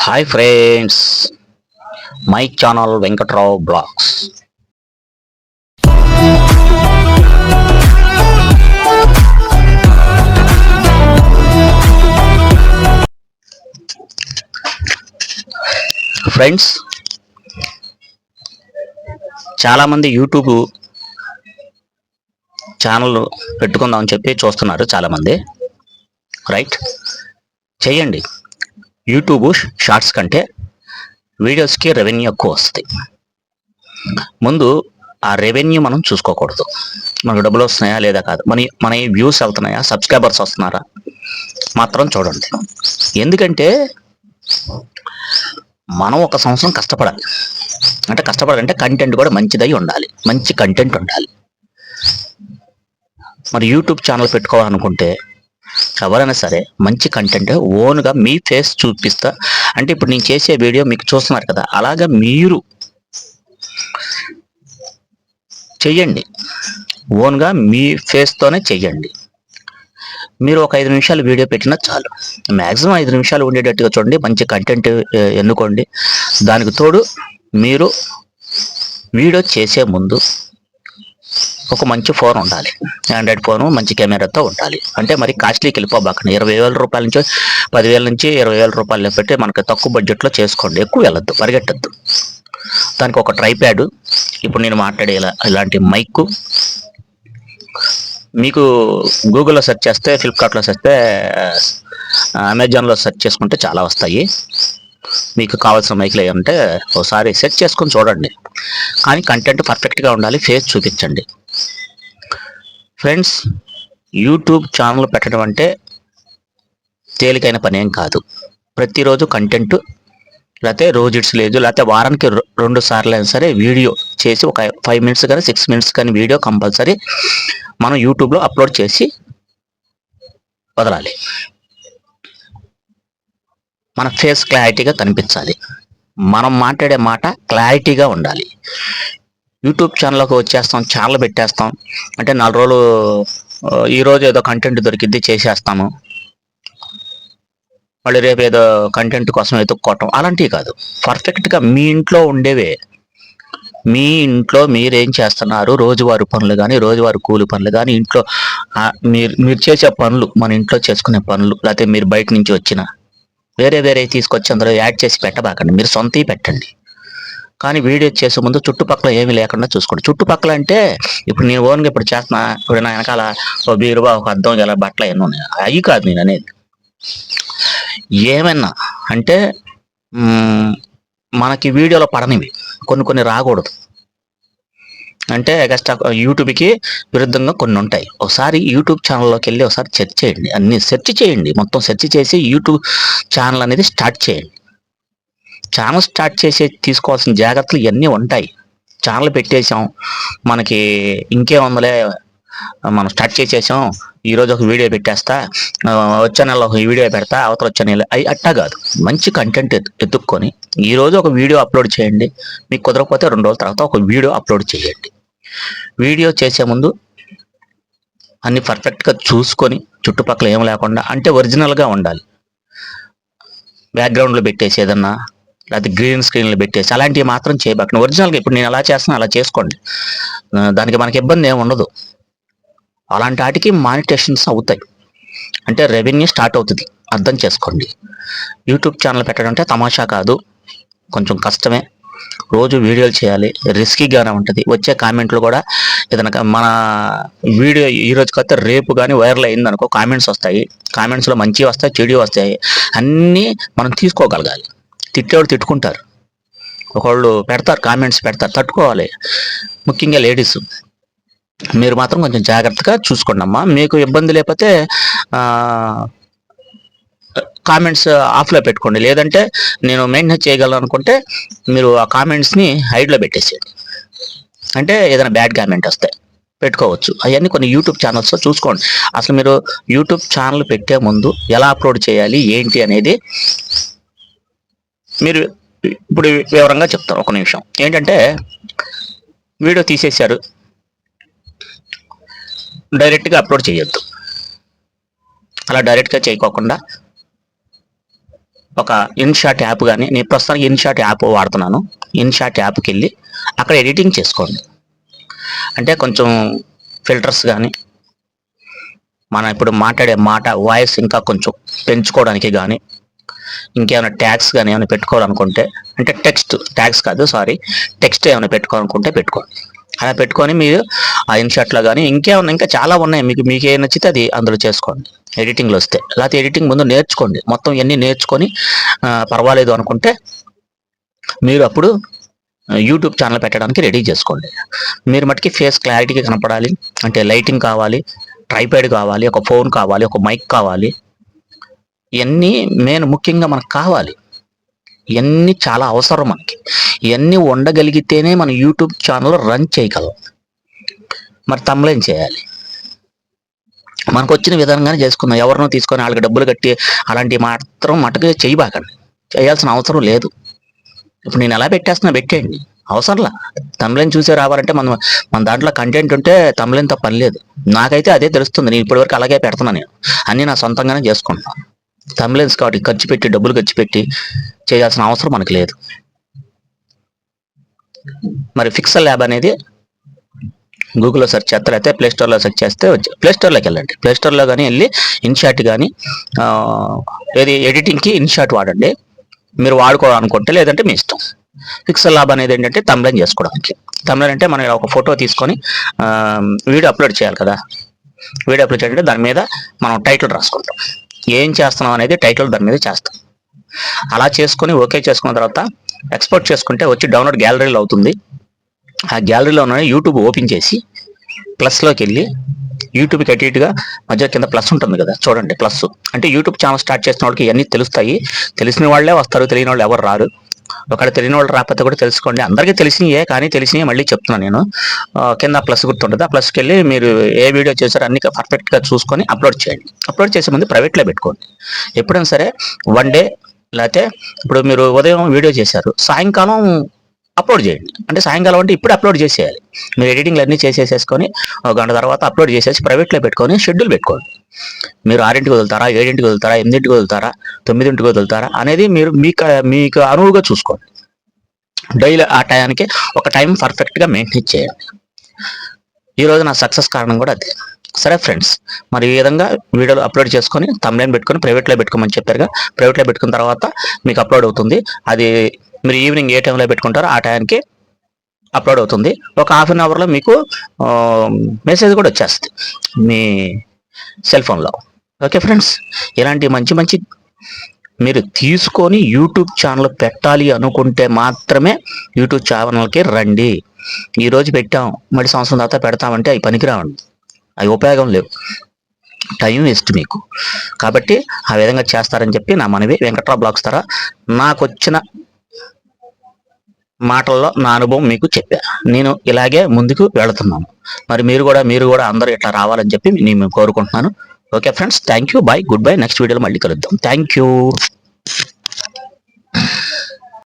Hi friends, my channel Venkatrao blogs. Friends, చాలామంది YouTube channel పెట్టుకుందామని చెప్పి చూస్తున్నారు. చాలామంది రైట్ చేయండి. యూట్యూబ్ షార్ట్స్ కంటే వీడియోస్కి రెవెన్యూ ఎక్కువ వస్తుంది. ముందు ఆ రెవెన్యూ మనం చూసుకోకూడదు. మనకు డబ్బులు వస్తున్నాయా లేదా కాదు, మన వ్యూస్ వెళ్తున్నాయా, సబ్స్క్రైబర్స్ వస్తున్నారా మాత్రం చూడండి. ఎందుకంటే మనం ఒక సంవత్సరం కష్టపడాలి. అంటే కష్టపడాలంటే కంటెంట్ కూడా మంచిదై ఉండాలి, మంచి కంటెంట్ ఉండాలి. మరి యూట్యూబ్ ఛానల్ పెట్టుకోవాలనుకుంటే ఎవరైనా సరే మంచి కంటెంట్ ఓన్గా మీ ఫేస్ చూపిస్తా. అంటే ఇప్పుడు నేను చేసే వీడియో మీకు చూస్తున్నారు కదా, అలాగా మీరు చెయ్యండి. ఓన్గా మీ ఫేస్తోనే చెయ్యండి. మీరు ఒక 5 నిమిషాలు వీడియో పెట్టినా చాలు. మ్యాక్సిమం 5 నిమిషాలు ఉండేటట్టుగా చూడండి. మంచి కంటెంట్ ఎన్నుకోండి. దానికి తోడు మీరు వీడియో చేసే ముందు ఒక మంచి ఫోన్ ఉండాలి. ఆండ్రాయిడ్ ఫోను మంచి కెమెరాతో ఉండాలి. అంటే మరి కాస్ట్లీకి వెళ్ళిపోబాకండి. 20,000 రూపాయల నుంచి 10,000 నుంచి 20,000 రూపాయలు పెట్టి మనకు తక్కువ బడ్జెట్లో చేసుకోండి. ఎక్కువ వెళ్ళొద్దు, పరిగెట్టద్దు. దానికి ఒక ట్రైప్యాడ్, ఇప్పుడు నేను మాట్లాడే ఇలాంటి మైక్, మీకు గూగుల్లో సెర్చ్ చేస్తే, ఫ్లిప్కార్ట్లో సెర్చ్ చేస్తే, అమెజాన్లో సెర్చ్ చేసుకుంటే చాలా వస్తాయి. మీకు కావాల్సిన మైకులు ఏమంటే ఒకసారి సెర్చ్ చేసుకొని చూడండి. కానీ కంటెంట్ పర్ఫెక్ట్గా ఉండాలి, ఫేస్ చూపించండి. ఫ్రెండ్స్, యూట్యూబ్ ఛానల్ పెట్టడం అంటే తేలికైన పని ఏం కాదు. ప్రతిరోజు కంటెంట్, లేకపోతే రోజు ఇట్స్ లేదు, లేకపోతే వారానికి 2 సార్లు అయినా సరే వీడియో చేసి ఒక 5 మినిట్స్ కానీ 6 మినిట్స్ కానీ వీడియో కంపల్సరీ మనం యూట్యూబ్లో అప్లోడ్ చేసి వదలాలి. మన ఫేస్ క్లారిటీగా కనిపించాలి. మనం మాట్లాడే మాట క్లారిటీగా ఉండాలి. యూట్యూబ్ ఛానల్లోకి వచ్చేస్తాం, ఛానల్ పెట్టేస్తాం అంటే 4 రోజులు ఈరోజు ఏదో కంటెంట్ దొరికిద్ది చేసేస్తాము, మళ్ళీ రేపు ఏదో కంటెంట్ కోసం వెతుక్కోవటం అలాంటివి కాదు. పర్ఫెక్ట్గా మీ ఇంట్లో ఉండేవే, మీ ఇంట్లో మీరేం చేస్తున్నారు, రోజువారి పనులు కానీ, రోజువారి కూలి పనులు కానీ, ఇంట్లో మీరు చేసే పనులు, మన ఇంట్లో చేసుకునే పనులు, లేకపోతే మీరు బయట నుంచి వచ్చిన వేరే తీసుకొచ్చి అందులో యాడ్ చేసి పెట్టబాకండి. మీరు సొంతవి పెట్టండి. కానీ వీడియో చేసే ముందు చుట్టుపక్కల ఏమీ లేకుండా చూసుకోండి. చుట్టుపక్కల అంటే ఇప్పుడు నేను ఓన్గా ఇప్పుడు చేస్తున్నా, ఇప్పుడు నా వెనకాల ఓ బీరువా, ఒక అద్దం, ఇలా బట్టలు ఎన్నో ఉన్నాయి. అవి కాదు నేను అనేది. ఏమన్నా అంటే మనకి వీడియోలో పడనివి కొన్ని రాకూడదు. అంటే ఎగస్ట్రా యూట్యూబ్కి విరుద్ధంగా కొన్ని ఉంటాయి. ఒకసారి యూట్యూబ్ ఛానల్లోకి వెళ్ళి ఒకసారి సెర్చ్ చేయండి. అన్ని సెర్చ్ చేయండి, మొత్తం సెర్చ్ చేసి యూట్యూబ్ ఛానల్ అనేది స్టార్ట్ చేయండి. ఛానల్ స్టార్ట్ చేసి తీసుకోవాల్సిన జాగ్రత్తలు ఇవన్నీ ఉంటాయి. ఛానల్ పెట్టేసాం, మనకి ఇంకేముందలే, మనం స్టార్ట్ చేసేసాం, ఈరోజు ఒక వీడియో పెట్టేస్తా, వచ్చే నెల ఒక వీడియో పెడతా, అవతల వచ్చే నెల, అవి అట్టా కాదు. మంచి కంటెంట్ ఎత్తుక్కొని ఈరోజు ఒక వీడియో అప్లోడ్ చేయండి. మీకు కుదరకపోతే 2 రోజుల తర్వాత ఒక వీడియో అప్లోడ్ చేయండి. వీడియో చేసే ముందు అన్ని పర్ఫెక్ట్గా చూసుకొని, చుట్టుపక్కల ఏం లేకుండా, అంటే ఒరిజినల్గా ఉండాలి. బ్యాక్గ్రౌండ్లో పెట్టేసి ఏదన్నా, లేకపోతే గ్రీన్ స్క్రీన్లో పెట్టేసి అలాంటివి మాత్రం చేయబాకండి. ఒరిజినల్గా ఇప్పుడు నేను ఎలా చేస్తున్నా అలా చేసుకోండి. దానికి మనకి ఇబ్బంది ఏమి ఉండదు. అలాంటి వాటికి మానిటేషన్స్ అవుతాయి, అంటే రెవెన్యూ స్టార్ట్ అవుతుంది. అర్థం చేసుకోండి. యూట్యూబ్ ఛానల్ పెట్టడం అంటే తమాషా కాదు, కొంచెం కష్టమే. రోజు వీడియోలు చేయాలి, రిస్కీగానే ఉంటుంది. వచ్చే కామెంట్లు కూడా ఏదైనా మన వీడియో ఈరోజు కాకపోతే రేపు కానీ వైరల్ అయింది అనుకో, కామెంట్స్ వస్తాయి. కామెంట్స్లో మంచి వస్తాయి, చెడు వస్తాయి. అన్నీ మనం తీసుకోగలగాలి. తిట్టేవాడు తిట్టుకుంటారు, ఒకళ్ళు పెడతారు, కామెంట్స్ పెడతారు, తట్టుకోవాలి. ముఖ్యంగా లేడీస్, మీరు మాత్రం కొంచెం జాగ్రత్తగా చూసుకోండి అమ్మా. మీకు ఇబ్బంది లేకపోతే కామెంట్స్ ఆఫ్లో పెట్టుకోండి. లేదంటే నేను మెయింటైన్ చేయగలను అనుకుంటే మీరు ఆ కామెంట్స్ని హైడ్లో పెట్టేసేయండి. అంటే ఏదైనా బ్యాడ్ కామెంట్ వస్తే పెట్టుకోవచ్చు. అవన్నీ కొన్ని యూట్యూబ్ ఛానల్స్లో చూసుకోండి. అసలు మీరు యూట్యూబ్ ఛానల్ పెట్టే ముందు ఎలా అప్లోడ్ చేయాలి ఏంటి అనేది మీరు ఇప్పుడు వివరంగా చెప్తాను. ఒక నిమిషం. ఏంటంటే వీడియో తీసేశారు, డైరెక్ట్గా అప్లోడ్ చేయొద్దు. అలా డైరెక్ట్గా చేయకోకుండా ఒక ఇన్షాట్ యాప్ కానీ, నేను ప్రస్తుతానికి ఇన్షాట్ యాప్ వాడుతున్నాను. ఇన్షాట్ యాప్కి వెళ్ళి అక్కడ ఎడిటింగ్ చేసుకోండి. అంటే కొంచెం ఫిల్టర్స్ కానీ, మనం ఇప్పుడు మాట్లాడే మాట వాయిస్ ఇంకా కొంచెం పెంచుకోవడానికి కానీ, ఇంకేమైనా ట్యాగ్స్ కానీ ఏమైనా పెట్టుకోవాలనుకుంటే, అంటే ట్యాగ్స్ కాదు సారీ, టెక్స్ట్ ఏమైనా పెట్టుకోవాలనుకుంటే పెట్టుకోండి. అలా పెట్టుకొని మీరు ఆ ఇన్షాట్లో కానీ ఇంకేమన్నా ఇంకా చాలా ఉన్నాయి, మీకు ఏం నచ్చితే అది అందులో చేసుకోండి ఎడిటింగ్లో వస్తే. లేకపోతే ఎడిటింగ్ ముందు నేర్చుకోండి, మొత్తం ఇవన్నీ నేర్చుకొని పర్వాలేదు అనుకుంటే మీరు అప్పుడు యూట్యూబ్ ఛానల్ పెట్టడానికి రెడీ చేసుకోండి. మీరు మటుకి ఫేస్ క్లారిటీగా కనపడాలి అంటే లైటింగ్ కావాలి, ట్రైప్యాడ్ కావాలి, ఒక ఫోన్ కావాలి, ఒక మైక్ కావాలి. ఇవన్నీ మెయిన్ ముఖ్యంగా మనకు కావాలి. ఇవన్నీ చాలా అవసరం మనకి. ఇవన్నీ ఉండగలిగితేనే మన యూట్యూబ్ ఛానల్ రన్ చేయగలం. మరి తమ్ములేం చేయాలి? మనకు వచ్చిన విధంగానే చేసుకుందాం. ఎవరినో తీసుకొని వాళ్ళకి డబ్బులు కట్టి అలాంటివి మాత్రం మటుకు చేయబాకండి. చేయాల్సిన అవసరం లేదు. ఇప్పుడు నేను ఎలా పెట్టేయండి, అవసరంలా. తమ్ములేం చూసే రావాలంటే మన దాంట్లో కంటెంట్ ఉంటే తమ్ములేంతో పని లేదు. నాకైతే అదే తెలుస్తుంది. నేను ఇప్పటివరకు అలాగే పెడుతున్నాను. నేను అన్నీ నా సొంతంగానే చేసుకుంటున్నాను. తమ్ములేన్స్ కాబట్టి డబ్బులు ఖర్చు పెట్టి చేయాల్సిన అవసరం మనకు లేదు. మరి పిక్సెల్ ల్యాబ్ అనేది గూగుల్లో సెర్చ్ చేస్తారు, అయితే ప్లేస్టోర్లో సెర్చ్ చేస్తే ప్లేస్టోర్లోకి వెళ్ళండి. ప్లేస్టోర్లో కానీ వెళ్ళి ఇన్షాట్ కానీ ఏది ఎడిటింగ్కి ఇన్షాట్ వాడండి మీరు వాడుకోవాలనుకుంటే, లేదంటే మీ ఇష్టం. పిక్సెల్ ల్యాబ్ అనేది ఏంటంటే తమ్బ్లైన్ చేసుకోవడానికి. తమ్బ్లైన్ అంటే మనం ఒక ఫోటో తీసుకొని వీడియో అప్లోడ్ చేయాలి కదా. వీడియో అప్లోడ్ చేయాలంటే దాని మీద మనం టైటిల్ రాసుకుంటాం. ఏం చేస్తున్నాం అనేది టైటిల్ దాని మీద చేస్తాం. అలా చేసుకొని ఓకే చేసుకున్న తర్వాత ఎక్స్పోర్ట్ చేసుకుంటే వచ్చి డౌన్లోడ్ గ్యాలరీలో అవుతుంది. ఆ గ్యాలరీలో ఉన్న యూట్యూబ్ ఓపెన్ చేసి ప్లస్లోకి వెళ్ళి యూట్యూబ్కి అటు ఇటుగా మధ్య కింద ప్లస్ ఉంటుంది కదా, చూడండి. ప్లస్ అంటే యూట్యూబ్ ఛానల్ స్టార్ట్ చేసిన వాళ్ళకి ఇవన్నీ తెలుస్తాయి. తెలిసిన వాళ్ళే వస్తారు, తెలియని వాళ్ళు ఎవరు రారు. ఒకవేళ తెలియని వాళ్ళు రాకపోతే కూడా తెలుసుకోండి. అందరికీ తెలిసినయే, కానీ తెలిసినవి మళ్ళీ చెప్తున్నాను నేను. కింద ప్లస్ గుర్తుంటుంది. ఆ ప్లస్కి వెళ్ళి మీరు ఏ వీడియో చేశారో అన్ని పర్ఫెక్ట్గా చూసుకొని అప్లోడ్ చేయండి. అప్లోడ్ చేసే ముందు ప్రైవేట్లో పెట్టుకోండి. ఎప్పుడైనా సరే వన్ డే, లేకపోతే ఇప్పుడు మీరు ఉదయం వీడియో చేశారు, సాయంకాలం అప్లోడ్ చేయండి. అంటే సాయంకాలం అంటే ఇప్పుడు అప్లోడ్ చేసేయాలి. మీరు ఎడిటింగ్లు అన్నీ చేసేసేసుకొని ఒక గంట తర్వాత అప్లోడ్ చేసేసి ప్రైవేట్లో పెట్టుకొని షెడ్యూల్ పెట్టుకోండి. మీరు 6ంటికి వదులుతారా, 7ంటికి వదులుతారా, 8ంటికి వదులుతారా, 9ంటికి వదులుతారా అనేది మీరు మీకు అనువుగా చూసుకోండి. డైలీ ఆ టయానికి ఒక టైం పర్ఫెక్ట్గా మెయింటైన్ చేయండి. ఈరోజు నా సక్సెస్ కారణం కూడా అదే. సరే ఫ్రెండ్స్, మరి ఈ విధంగా వీడియోలు అప్లోడ్ చేసుకొని తమ్బ్లైన్ పెట్టుకొని ప్రైవేట్లో పెట్టుకోమని చెప్పారుగా. ప్రైవేట్లో పెట్టుకున్న తర్వాత మీకు అప్లోడ్ అవుతుంది. అది మీరు ఈవినింగ్ ఏ టైంలో పెట్టుకుంటారో ఆ టైంకి అప్లోడ్ అవుతుంది. ఒక హాఫ్ అన్ అవర్లో మీకు మెసేజ్ కూడా వచ్చేస్తుంది మీ సెల్ ఫోన్లో. ఓకే ఫ్రెండ్స్, ఇలాంటి మంచి మీరు తీసుకొని యూట్యూబ్ ఛానల్ పెట్టాలి అనుకుంటే మాత్రమే యూట్యూబ్ ఛానల్కి రండి. ఈరోజు పెట్టాం, మళ్ళీ సంవత్సరం తర్వాత పెడతామంటే అవి పనికిరావండి, అవి ఉపయోగం లేవు, టైం వేస్ట్ మీకు. కాబట్టి ఆ విధంగా చేస్తారని చెప్పి నా మనవి. వెంకట్రావు బ్లాగ్స్ ద్వారా నాకు వచ్చిన మాటల్లో నా అనుభవం మీకు చెప్పా. నేను ఇలాగే ముందుకు వెళుతున్నాను. మరి మీరు కూడా అందరూ ఇట్లా రావాలని చెప్పి నేను కోరుకుంటున్నాను. Okay friends, thank you, bye, good bye. Next వీడియోలో మళ్ళీ కలుద్దాం. Thank you.